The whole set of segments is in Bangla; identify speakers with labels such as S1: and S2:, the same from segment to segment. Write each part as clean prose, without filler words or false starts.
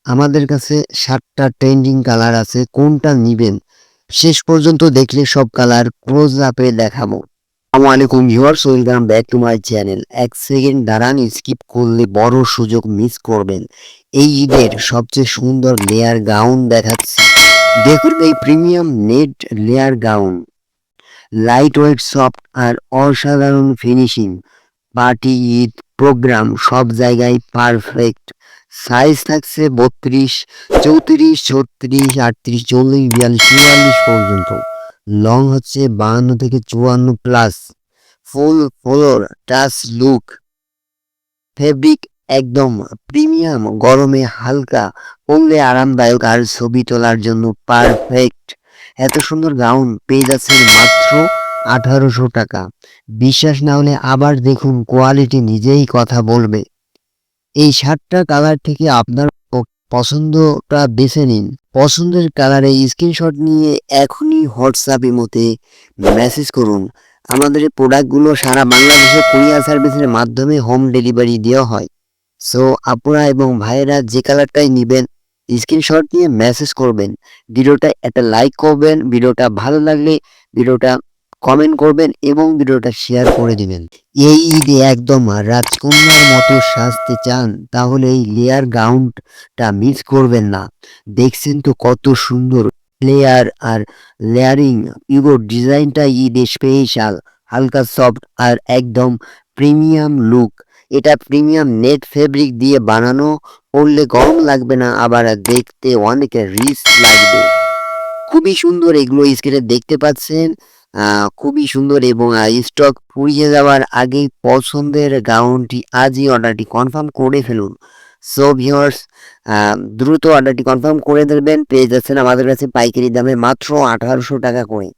S1: আমাদের কাছে ৭টা ট্রেন্ডিং কালার আছে। কোনটা নিবেন? শেষ পর্যন্ত দেখলে সব কালার ক্লোজ আপে দেখাবো। আসসালামু আলাইকুম viewers, welcome back to my channel. ১ second দাঁড়ান, স্কিপ করলে বড় সুযোগ মিস করবেন। এই ঈদের সবচেয়ে সুন্দর লেয়ার গাউন দেখাচ্ছি। দেখুন এই premium net layer gown, light weight, soft আর অসাধারণ ফিনিশিং। পার্টি, ঈদ, প্রোগ্রাম সব জায়গায় পারফেক্ট। সাইজ থাকছে ৩২, ৩৪, ৩৬, ৩৮, ৪০, ৪২, ৪৪ পর্যন্ত। লং হচ্ছে ৫২ থেকে ৫৪ প্লাস। ফুল ফ্লোর টাচ লুক। ফেব্রিক একদম প্রিমিয়াম, গরমে হালকা, পরলে আরামদায়ক আর ছবি তোলার জন্য পারফেক্ট। এত সুন্দর গাউন পেয়ে যাচ্ছেন মাত্র ১৮০০ টাকা। বিশ্বাস না হলে আবার দেখুন, কোয়ালিটি নিজেই কথা বলবে। এই ৭টা কালার থেকে আপনার পছন্দটা বেছে নিন। পছন্দের কালারে স্ক্রিনশট নিয়ে এখনই হোয়াটসঅ্যাপ ইমোতে মেসেজ করুন। আমাদের এই প্রোডাক্টগুলো সারা বাংলাদেশে কুরিয়ার সার্ভিসের মাধ্যমে হোম ডেলিভারি দেওয়া হয়। সো আপুরা এবং ভাইয়েরা যে কালারটাই নিবেন, স্ক্রিনশট নিয়ে মেসেজ করবেন। ভিডিওটা একটা লাইক করবেন, ভিডিওটা ভালো লাগলে ভিডিওটা কমেন্ট করবেন এবং ভিডিওটা শেয়ার করে দিবেন। এই ঈদে একদম রাজকন্যার মতো সাজতে চান, তাহলে এই লেয়ার গাউনটা মিস করবেন না। দেখছেন তো কত সুন্দর লেয়ার আর লেয়ারিং। পুরো ডিজাইনটা ঈদে স্পেশাল, হালকা সফট আর একদম প্রিমিয়াম লুক। এটা প্রিমিয়াম নেট ফেব্রিক দিয়ে বানানো, পরলে গরম লাগবে না, আবার দেখতে অনেক রিচ লাগবে। খুবই সুন্দর, এগুলো স্ক্রিনে দেখতে পাচ্ছেন। খুবই সুন্দর এবং স্টক ফুরিয়ে যাওয়ার আগেই পছন্দের গাউনটি আজই অর্ডারটি কনফার্ম করে ফেলুন। সো ভিউয়ার্স, দ্রুত অর্ডারটি কনফার্ম করে দেবেন। পেয়ে যাচ্ছেন আমাদের কাছে পাইকারি দামে মাত্র ১৮০০ টাকা করে।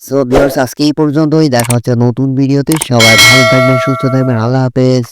S1: সো ভিউয়ার্স, আজকে এই পর্যন্তই। দেখা হচ্ছে নতুন ভিডিওতে। সবাই ভালো থাকবেন, সুস্থ থাকবেন। আল্লাহ হাফেজ।